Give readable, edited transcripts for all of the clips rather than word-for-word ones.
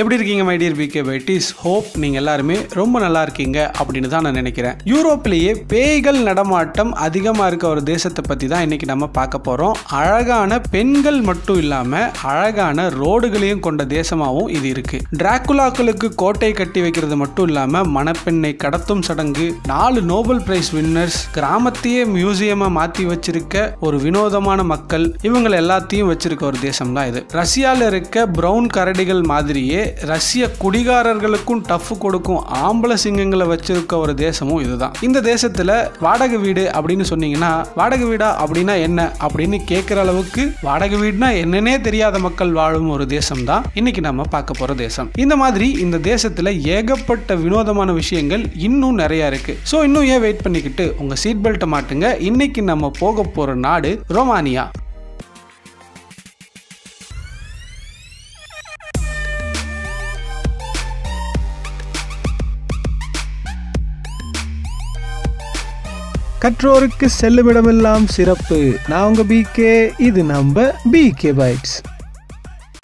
எப்படி இருக்கீங்க my dear PK பைட்டிஸ்? Hope நீங்க எல்லாருமே ரொம்ப நல்லா இருக்கீங்க அப்படின்னு தான் நான் நினைக்கிறேன். யூரோப்லேயே பேய்கள் நடமாட்டம் அதிகமாக இருக்க ஒரு தேசத்தை பற்றி தான் இன்னைக்கு நம்ம பார்க்க போகிறோம். அழகான பெண்கள் மட்டும் இல்லாமல் அழகான ரோடுகளையும் கொண்ட தேசமாகவும் இது இருக்கு. டிராகுலாக்களுக்கு கோட்டை கட்டி வைக்கிறது மட்டும் இல்லாமல் மணப்பெண்ணை கடத்தும் சடங்கு, 4 நோபல் பிரைஸ் வின்னர்ஸ், கிராமத்தையே மியூசியமா மாற்றி வச்சிருக்க ஒரு வினோதமான மக்கள், இவங்க எல்லாத்தையும் வச்சிருக்க ஒரு தேசம் தான் இது. ரஷ்யாவில் இருக்க பிரவுன் கரடிகள் மாதிரியே ரஷ்ய குடிகாரர்களுக்கும் டஃப் கொடுக்கும் ஆம்பளை சிங்கங்களை வச்சிருக்க ஒரு தேசமும் இதுதான். இந்த தேசத்துல வாடகை வீடு அப்படின்னு சொன்னீங்கன்னா வாடகை வீடா அப்படின்னா என்ன அப்படின்னு கேட்கிற அளவுக்கு வாடகை வீடுனா என்னன்னே தெரியாத மக்கள் வாழும் ஒரு தேசம் தான் இன்னைக்கு நம்ம பார்க்க போற தேசம். இந்த மாதிரி இந்த தேசத்துல ஏகப்பட்ட வினோதமான விஷயங்கள் இன்னும் நிறைய இருக்கு. ஸோ இன்னும் ஏன் வெயிட் பண்ணிக்கிட்டு உங்க சீட் பெல்ட்டை மாட்டுங்க. இன்னைக்கு நம்ம போக போற நாடு ரோமானியா. கற்றோருக்கு செல்லுமிடமெல்லாம் சிறப்பு. நான் உங்க பிகே, இது நம்ம பிகே பைட்ஸ்.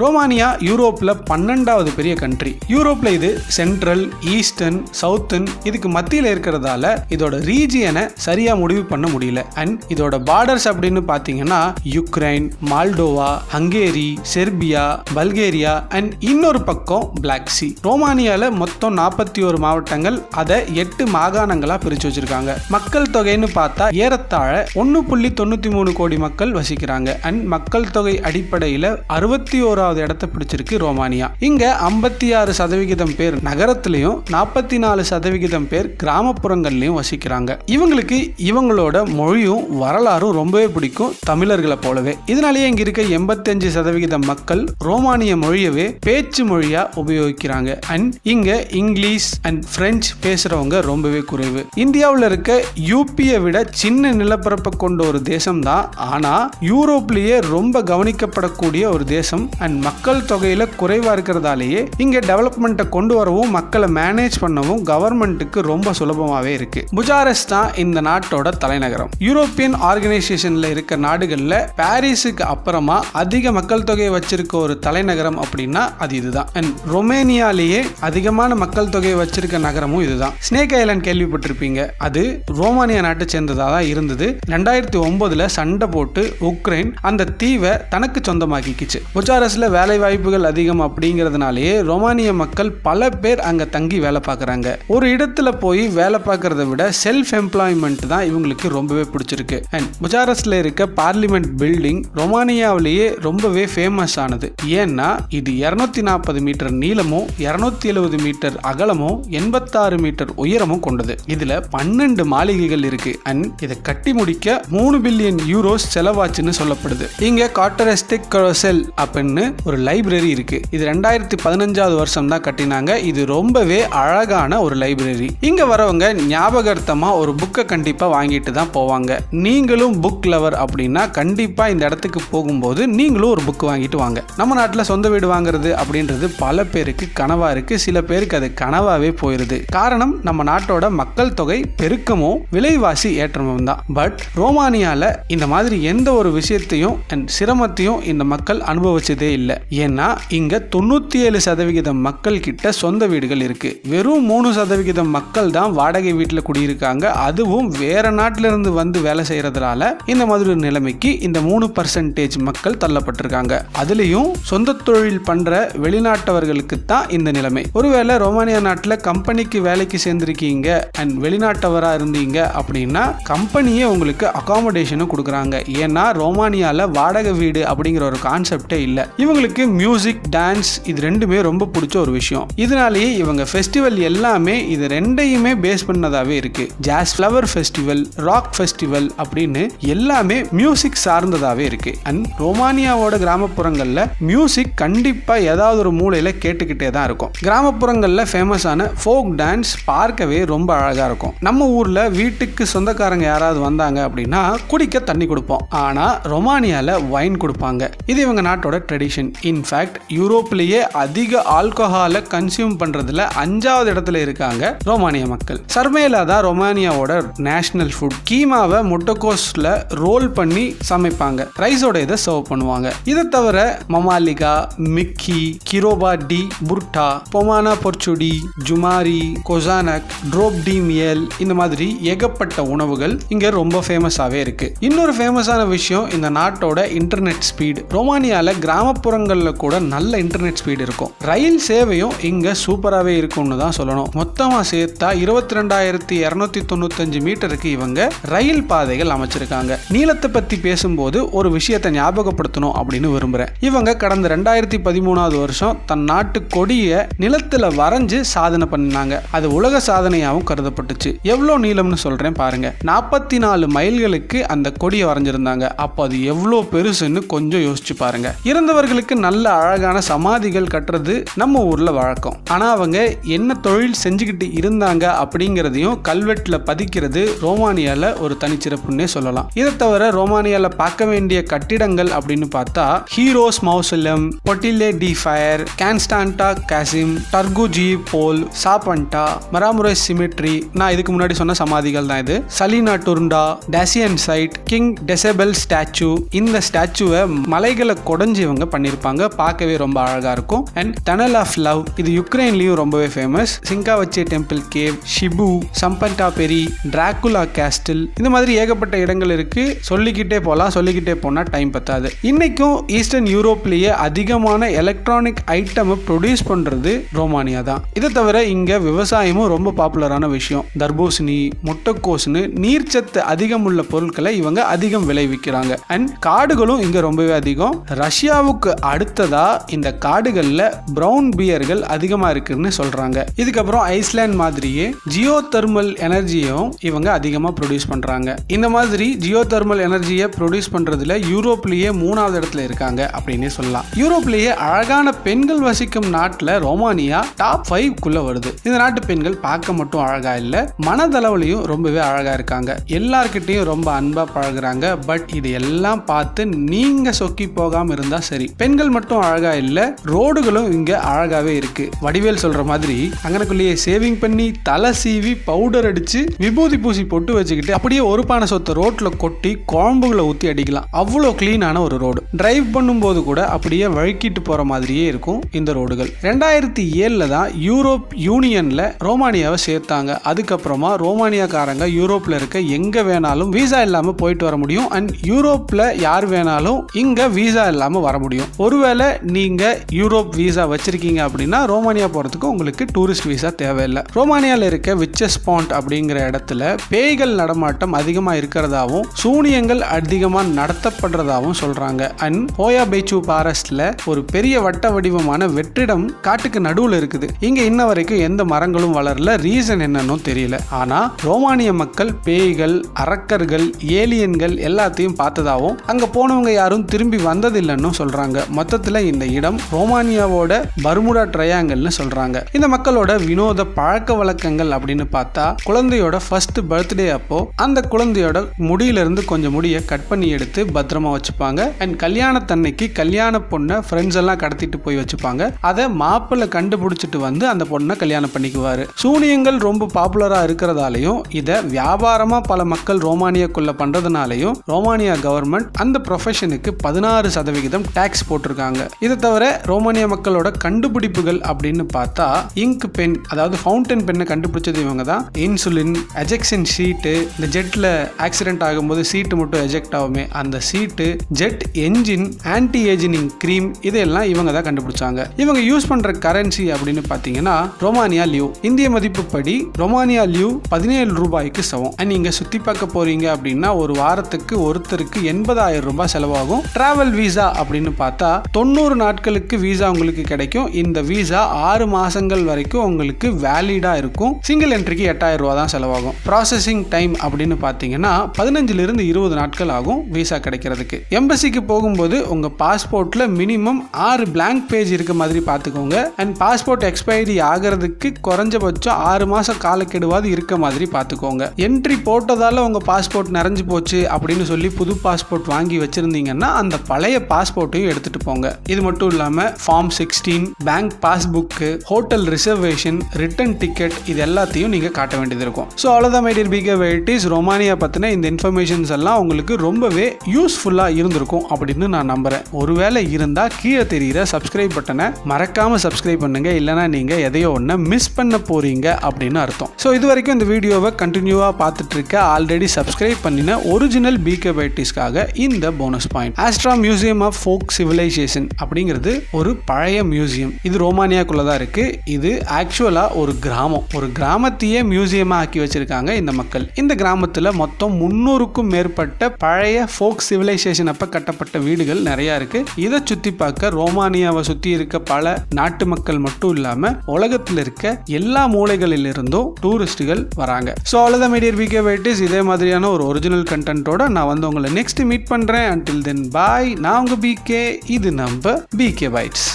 ரோமானியா யூரோப்ல 12வது பெரிய கண்ட்ரி. யூரோப்ல இது சென்ட்ரல், ஈஸ்டர்ன், சவுத்தர்ன் இதுக்கு மத்தியில் இருக்கிறதால இதோட ரீஜியனை சரியா முடிவு பண்ண முடியல. அண்ட் இதோட பார்டர்ஸ் அப்படின்னு பாத்தீங்கன்னா Ukraine, Moldova, Hungary, Serbia, Bulgaria and இன்னொரு பக்கம் பிளாக் சி. ரோமானியால மொத்தம் 41 மாவட்டங்கள், அதை 8 மாகாணங்களா பிரிச்சு வச்சிருக்காங்க. மக்கள் தொகைன்னு பார்த்தா ஏறத்தாழ 1.93 கோடி மக்கள் வசிக்கிறாங்க. அண்ட் மக்கள் தொகை அடிப்படையில் 61வது இடத்தை பிடிச்சிருக்கு ரோமானியா. இங்க 56% பேர் நகரத்திலையும் 44% பேர் கிராமப்புறங்கள்லயும் வசிக்கிறாங்க. இவங்களுக்கு இவங்களோட மொழியும் வரலாறும் ரொம்பவே பிடிக்கும், தமிழர்களை போலவே. இதனாலேயே இங்க இருக்க 85% மக்கள் ரோமானிய மொழியவே பேச்சு மொழியா உபயோகிக்கிறாங்க. அண்ட் இங்க இங்கிலீஷ் அண்ட் பிரெஞ்சு பேசுறவங்க ரொம்பவே குறைவு. இந்தியாவில் இருக்க யூபியை விட சின்ன நிலப்பரப்பை கொண்ட ஒரு தேசம் தான். ஆனா யூரோப்லயே ரொம்ப கவனிக்கப்படக்கூடிய ஒரு தேசம். அண்ட் மக்கள் தொகையில குறைவா இருக்கிறதாலேயே இங்க டெவலப்மெண்ட்டை கொண்டு வரவும் மக்களை மேனேஜ் பண்ணவும் கவர்மெண்ட்டுக்கு ரொம்ப சுலபமாவே இருக்கு. புஜாரெஸ்ட் தான் இந்த நாட்டோட தலைநகரம். யூரோப்பியன் ஆர்கனைசேஷன்ல இருக்க நாடுகள்ல பாரிஸுக்கு அப்புறமா அதிக மக்கள் தொகையை வச்சிருக்க ஒரு தலைநகரம் அப்படின்னா அது இதுதான். அண்ட் ரொமேனியாலேயே அதிகமான மக்கள் தொகையை வச்சிருக்க நகரமும் இதுதான். ஸ்னேக் ஐலாண்ட் கேள்விப்பட்டிருப்பீங்க. அது ரோமானியா நாட்டை சேர்ந்ததா தான் இருந்தது. 2009 சண்டை போட்டு உக்ரைன் அந்த தீவை தனக்கு சொந்தமாக்கிச்சு. புஜாரெஸ்ட்ல வேலை வாய்ப்புகள் அதிகம் அப்படிங்கிறதுனாலேயே ரோமானிய மக்கள் பல பேர் அங்க தங்கி வேலை பார்க்கறாங்க. ஒரு இடத்துல போய் வேலை பார்க்கறத விட செல்ஃப் எம்ப்ளாய்மெண்ட் தான் இவங்களுக்கு ரொம்பவே பிடிச்சிருக்கு. அண்ட் புஜாரெஸ்ட்ல இருக்க பார்லிமெண்ட் பில்டிங் ரோமானியாவிலேயே ரொம்பவே ஃபேமஸ் ஆனது. ஏன்னா இது 240 மீட்டர் நீளமும் 270 மீட்டர் அகலமும் 86 மீட்டர் உயரமும் கொண்டது. இதுல 12 மாளிகைகள் இருக்கு. அண்ட் இதை கட்டி முடிக்க 3 பில்லியன் யூரோஸ் செலவாச்சுன்னு சொல்லப்படுது. இங்க கார்ட்டரிஸ்டிக் கரோசெல் அப்படின்னு ஒரு லைப்ரரி இருக்கு. இது 2015வது வருஷம் தான் கட்டினாங்க. இது ரொம்பவே அழகான ஒரு லைப்ரரி. இங்க வரவங்க ஞாபகார்த்தமா ஒரு புக்கை கண்டிப்பா வாங்கிட்டு தான் போவாங்க. நீங்களும் புக் லவர் அப்படின்னா கண்டிப்பா இந்த இடத்துக்கு போகும்போது நீங்களும் ஒரு புக் வாங்கிட்டு வாங்க. நம்ம நாட்டில் சொந்த வீடு வாங்குறது அப்படின்றது பல பேருக்கு கனவா இருக்கு. சில பேருக்கு அது கனவாவே போயிருது. காரணம் நம்ம நாட்டோட மக்கள் தொகை பெருக்கமும் விலைவாசி ஏற்றமும் தான். பட் ரோமானியால இந்த மாதிரி எந்த ஒரு விஷயத்தையும் அண்ட் சிரமத்தையும் இந்த மக்கள் அனுபவிச்சதே இல்லை. ஏன்னா இங்க 97% மக்கள் கிட்ட சொந்த வீடுகள் இருக்கு. வெறும் 3% மக்கள் தான் வாடகை வீட்டில் குடியிருக்காங்க. அதுவும் வேற நாட்டில இருந்து வந்து வேலை செய்யறதுனால இந்த மாதிரி ஒரு நிலைமைக்கு இந்த 3% மக்கள் தள்ளப்பட்டிருக்காங்க. அதுலயும் சொந்த தொழில் பண்ற வெளிநாட்டவர்களுக்கு தான் இந்த நிலைமை. ஒருவேளை ரோமானியா நாட்டில் கம்பெனிக்கு வேலைக்கு சேர்ந்திருக்கீங்க அண்ட் வெளிநாட்டவரா இருந்தீங்க அப்படின்னா கம்பெனியே உங்களுக்கு அகாமடேஷனும் கொடுக்குறாங்க. ஏன்னா ரோமானியால வாடகை வீடு அப்படிங்கிற ஒரு கான்செப்டே இல்லை. இவங்களுக்கு மியூசிக், டான்ஸ் இது ரெண்டுமே ரொம்ப பிடிச்ச ஒரு விஷயம். இதனாலேயே இவங்க ஃபெஸ்டிவல் எல்லாமே இது ரெண்டையுமே பேஸ் பண்ணதாவே இருக்கு. ஜாஸ் ஃப்ளவர் ஃபெஸ்டிவல், ராக் ஃபெஸ்டிவல் அப்படின்னு எல்லாமே மியூசிக் சார்ந்ததாவே இருக்கு. அண்ட் ரோமானியாவோட கிராமப்புறங்கள்ல மியூசிக் கண்டிப்பா ஏதாவது ஒரு மூலையில கேட்டுக்கிட்டே தான் இருக்கும். கிராமப்புறங்கள்ல ஃபேமஸான ஃபோக் டான்ஸ் பார்க்கவே ரொம்ப அழகா இருக்கும். நம்ம ஊர்ல வீட்டுக்கு சொந்தக்காரங்க யாராவது வந்தாங்க அப்படின்னா குடிக்க தண்ணி கொடுப்போம். ஆனா ரொமானியால வைன் கொடுப்பாங்க. இது இவங்க நாட்டோட ட்ரெடிஷன். நேஷன். இன்ஃபேக்ட் யூரோப்லயே அதிக ஆல்கஹாலை கன்சியூம் பண்றதுல 5வது இடத்துல இருக்காங்க ரோமானிய மக்கள். சர்மேலா தான் ரொமானியாவோட நேஷனல் ஃபுட். கீமாவை முட்டைக்கோஸ்ல ரோல் பண்ணி சமைப்பாங்க, ரைஸோட இதை சர்வ் பண்ணுவாங்க. இதை தவிர மமாலிகா, மிக்கி, கிரோபா டி புர்டா, பொமானா பொர்ச்சுடி, ஜுமாரி, கொசானக், ட்ரோப் டி மியல், இந்த மாதிரி ஏகப்பட்ட உணவுகள் இங்க ரொம்ப ஃபேமஸாவே இருக்கு. இன்னொரு ஃபேமஸான விஷயம் இந்த நாட்டோட இன்டர்நெட் ஸ்பீடு. ரொமானியால கிராமப்புறங்கள்ல கூட நல்ல இன்டர்நெட் ஸ்பீடு இருக்கும். ரயில் சேவையும் இங்க சூப்பராகவே இருக்கும்னு தான் சொல்லணும். மொத்தமா சேர்த்தா 22,295 மீட்டருக்கு இவங்க ரயில் பாதைகள் அமைச்சிருக்காங்க. நீளத்தை பத்தி பேசும்போது ஒரு விஷயத்தை ஞாபகப்படுத்தணும் அப்படின்னு விரும்புறேன். இவங்க கடந்த 2013வது வருஷம் தன் நாட்டு கொடியை நிலத்துல வரைஞ்சு சாதனை பண்ணாங்க. அது உலக சாதனையாகவும் கருதப்பட்டுச்சு. எவ்வளவு நீளம்னு சொல்றேன் பாருங்க. 44 மைல்களுக்கு அந்த கொடியை வரைஞ்சிருந்தாங்க. அப்போ அது எவ்வளவு பெருசுன்னு கொஞ்சம் யோசிச்சு பாருங்க. இறந்தவர்களுக்கு நல்ல அழகான சமாதிகள் கட்டுறது நம்ம ஊர்ல வழக்கம். ஆனா அவங்க என்ன தொழில் செஞ்சுக்கிட்டு இருந்தாங்க அப்படிங்கறதையும் கல்வெட்டுல பதிக்கிறது ரோமானியால ஒரு தனிச்சிறப்புன்னே சொல்லலாம். இதை தவிர ரோமானியால பார்க்க வேண்டிய கட்டிடங்கள் அப்படின்னு பார்த்தா ஹீரோஸ் மௌசலம், பொட்டிலே டி ஃபயர், கான்ஸ்டான்டா காசிம், டர்குஜி போல், சாபண்டா, மராமுரை சிமெட்ரி, நான் இதுக்கு முன்னாடி சொன்ன சமாதிகள் தான் இது. Saleena டுர்ண்டா, டேசியன் side, king டெசபெல் statue. இந்த ஸ்டாச்சுவை மலைகளை கொடைஞ்சு இவங்க பண்ணிருப்பாங்க. பார்க்கவே ரொம்ப அழகா இருக்கும். அண்ட் டனல் ஆஃப் லவ், இது யுக்ரைன்லயும் ரொம்பவே ஃபேமஸ். சிங்காவச்சே டெம்பிள் கேவ், ஷிபு, சம்பண்டா பெரி, டிராகுலா கேஸ்டில், இந்த மாதிரி ஏகப்பட்ட இடங்கள் இருக்கு. சொல்லிக்கிட்டே போலாம், சொல்லிக்கிட்டே போனா டைம் பத்தாது. இன்னைக்கும் ஈஸ்டர்ன் யூரோப்லயே அதிகமான எலக்ட்ரானிக் ஐட்டம் ப்ரொடியூஸ் பண்றது ரோமானியா தான். இதை தவிர இங்க விவசாயமும் ரொம்ப பாப்புலரான விஷயம். தர்பூசணி, முட்டைக்கோஸ்னு நீர்ச்சத்து அதிகம் உள்ள பொருட்களை இவங்க அதிகம் விளைவிக்கிறாங்க. அண்ட் காடுகளும் இங்க ரொம்பவே அதிகம். ரஷ்யாவுக்கு அடுத்ததா இந்த காடுகள்ல பிரவுன் பியர்கள் அதிகமா இருக்குன்னு சொல்றாங்க. இதுக்கப்புறம் ஐஸ்லாந்து மாதிரியே ஜியோ தெர்மல் எனர்ஜியும் இவங்க அதிகமா ப்ரொடியூஸ் பண்றாங்க. இந்த மாதிரி ஜியோ தெர்மல் எனர்ஜியை ப்ரொடியூஸ் பண்றதுல யூரோப்லயே 3வது இடத்துல இருக்காங்க அப்படின்னு சொல்லலாம். யூரோப்லயே அழகான பெண்கள் வசிக்கும் நாட்டுல ரோமானியா டாப் 5க்குள்ள வருது. இந்த நாட்டு பெண்கள் பார்க்க மட்டும் அழகா இல்ல, மனதளவுலையும் ரொம்பவே அழகா இருக்காங்க. எல்லார்கிட்டையும் ரொம்ப அன்பா பழகுறாங்க. பட் இது எல்லாம் பார்த்து நீங்க சொக்கி போகாம இருந்தா சரி. பெண்கள் மட்டும் அழகா இல்ல, ரோடுகளும் இங்க அழகாவே இருக்கு. வடிவேல் சொல்ற மாதிரி அங்கனக்குள்ளேயே சேவிங் பண்ணி தலை சீவி பவுடர் அடிச்சு விபூதி பூசி பொட்டு வச்சுக்கிட்டு அப்படியே ஒரு பானை சொத்த ரோட்ல கொட்டி குழம்புகளை ஊத்தி அடிக்கலாம். அவ்வளவு கிளீனான ஒரு ரோடு. டிரைவ் பண்ணும்போது கூட அப்படியே வழுக்கிட்டு போற மாதிரியே இருக்கும் இந்த ரோடுகள். 2007 தான் யூரோப் யூனியன்ல ரோமானியாவை சேர்த்தாங்க. அதுக்கப்புறமா ரோமானியாக்காரங்க யூரோப்ல இருக்க எங்க வேணாலும் வீசா இல்லாம போயிட்டு வர முடியும். அண்ட் யூரோப்ல யார் வேணாலும் இங்க வீசா இல்லாம வர முடியும். ஒருவேளை நீங்க யூரோப் வீசா வச்சிருக்கீங்க அப்படின்னா ரோமானியா போறதுக்கு உங்களுக்கு டூரிஸ்ட் வீசா தேவையில்லை. ரோமானியால இருக்க விச்சஸ் பாண்ட் அப்படிங்கிற இடத்துல பேய்கள் நடமாட்டம் அதிகமா இருக்கிறதாவும் சூனியங்கள் அதிகமா நடத்தப்படுறதாவும் சொல்றாங்க. அண்ட் ஹோயா பேச்சு ஃபாரஸ்ட்ல ஒரு பெரிய வட்ட வடிவமான வெற்றிடம் காட்டுக்கு நடுவுல இருக்குது. இங்க இன்ன வரைக்கும் எந்த மரங்களும் வளரல. ரீசன் என்னன்னு தெரியல. ஆனா ரோமானிய மக்கள் பேய்கள், அரக்கர்கள், ஏலியன்கள் எல்லாத்தையும் பார்த்ததாவும் அங்க போனவங்க யாரும் திரும்பி வந்ததில்லைன்னு சொல்றாங்க. மொத்தத்துல இந்த இடம் ரோமானியாவோட பர்முடா ட்ரையாங்கல்னு சொல்றாங்க. இந்த மக்களோட வினோத பழக்க வழக்கங்கள் அப்படின்னு பார்த்தா குழந்தையோட ஃபர்ஸ்ட் பர்த்டே அப்போ அந்த குழந்தையோட முடியில இருந்து கொஞ்சம் முடியை கட் பண்ணி எடுத்து பத்திரமா வச்சுப்பாங்க. அண்ட் கல்யாணத்தன்னைக்கு கல்யாண பொண்ணை ஃப்ரெண்ட்ஸ் எல்லாம் கடத்திட்டு போய் வச்சுப்பாங்க. அதை மாப்பிள்ளை கண்டுபிடிச்சிட்டு வந்து அந்த பொண்ணை கல்யாணம் பண்ணிக்குவாரு. சூனியங்கள் ரொம்ப பாப்புலரா இருக்கிறதாலையும் இதை வியாபாரமா பல மக்கள் ரோமானியாக்குள்ள பண்றதுனாலையும் ரோமானியா கவர்மெண்ட் அந்த ப்ரொஃபஷனுக்கு 16% டாக்ஸ் போட்டிருக்காங்க. இதை தவிர ரோமானியா மக்களோட கண்டுபிடிப்புகள் அப்படின்னு பார்த்தா இங்க் பென், அதாவது ஃபவுண்டன் பென்னை கண்டுபிடிச்சது இவங்க தான். இன்சுலின், எஜெக்ஷன் ஷீட்டு, இந்த ஜெட்ல ஆக்சிடென்ட் ஆகும்போது சீட்டு மட்டும் எஜெக்ட் ஆகுமே அந்த seat, jet engine, anti ageing cream, இதெல்லாம் இவங்க தான் கண்டுபிடிச்சாங்க. இவங்க யூஸ் பண்ற கரன்சி அப்படின்னு பாத்தீங்கன்னா ரோமானியா லியூ. இந்திய மதிப்புப்படி ரோமானியா லியூ 17 ரூபாய்க்கு சமம். நீங்க சுத்தி பார்க்க போறீங்க அப்படின்னா ஒரு வாரத்துக்கு ஒருத்தருக்கு 80,000 ரூபாய் செலவாகும். டிராவல் வீசா அப்படின்னு பார்த்தா 90 நாட்களுக்கு வீசா உங்களுக்கு கிடைக்கும். இந்த வீசா 6 மாசங்கள் வரைக்கும் உங்களுக்கு வேலிடா இருக்கும். சிங்கிள் என்ட்ரிக்கு 8,000 ரூபாய் தான் செலவாகும். ப்ராசஸிங் டைம் அப்படின்னு பாத்தீங்கன்னா 15 இருந்து 20 நாட்கள் ஆகும் வீசா கிடைக்கிறதுக்கு. எம்பசிக்கு போகும்போது உங்க பாஸ்போர்ட்ல மினிமம் 6 பிளாங்க் பேஜ் இருக்க மாதிரி பாத்துக்கோங்க. அண்ட் பாஸ்போர்ட் எக்ஸ்பைரி ஆகிறதுக்கு குறைஞ்சபட்சம் 6 மாசம் காலக்கெடுவாது இருக்க மாதிரி பாத்துக்கோங்க. என்ட்ரி போட்டதால உங்க பாஸ்போர்ட் நிறைஞ்சு போச்சு அப்படின்னு சொல்லி புது பாஸ்போர்ட் வாங்கி வச்சிருந்தீங்கன்னா அந்த பழைய பாஸ்போர்ட்டையும் எடுத்துட்டு எடுத்துட்டு போங்க. இது மட்டும் இல்லாம form 16, bank passbook, hotel reservation, return ticket இது எல்லாத்தையும் நீங்க காட்ட வேண்டியது இருக்கும். ஸோ அவ்வளோதான் my dear PK varieties. Romania பத்தின இந்த இன்ஃபர்மேஷன்ஸ் எல்லாம் உங்களுக்கு ரொம்பவே யூஸ்ஃபுல்லா இருந்திருக்கும் அப்படின்னு நான் நம்புறேன். ஒருவேளை இருந்தா கீழே தெரியுற சப்ஸ்கிரைப் பட்டனை மறக்காம சப்ஸ்கிரைப் பண்ணுங்க, இல்லைனா நீங்க எதையோ ஒன்று மிஸ் பண்ண போறீங்க அப்படின்னு அர்த்தம். ஸோ இது வரைக்கும் இந்த வீடியோவை கண்டினியூவா பார்த்துட்டு இருக்க ஆல்ரெடி சப்ஸ்கிரைப் பண்ணின ஒரிஜினல் பிகே வெரைட்டிஸ்க்காக இந்த bonus point. Astra museum of folk civilization அப்படிங்கிறது ஒரு பழைய மியூசியம். இது ரோமானியாக்குள்ள தான் இருக்கு. இது ஆக்சுவலா ஒரு கிராமம். ஒரு கிராமத்தையே மியூசியமா ஆக்கி வச்சிருக்காங்க இந்த மக்கள். இந்த கிராமத்துல மொத்தம் 300க்கும் மேற்பட்ட பழைய ஃபோக் சிவிலைசேஷன் அப்ப கட்டப்பட்ட வீடுகள் நிறைய இருக்கு. இதை சுத்தி பார்க்க ரோமானியாவை சுத்தி இருக்க பல நாட்டு மக்கள் மட்டும் இல்லாம உலகத்தில் இருக்க எல்லா மூலைகளில் இருந்தும் டூரிஸ்டுகள் வராங்க. ஸோ அவ்வளோதான் மை டியர் பிகே வெரைட்டிஸ். இதே மாதிரியான ஒரு ஒரிஜினல் கண்டென்ட்டோட நான் வந்து உங்களை நெக்ஸ்ட் மீட் பண்றேன். until then bye. நான் உங்க பிகே. இது நம்ம பிகே பைட்ஸ்.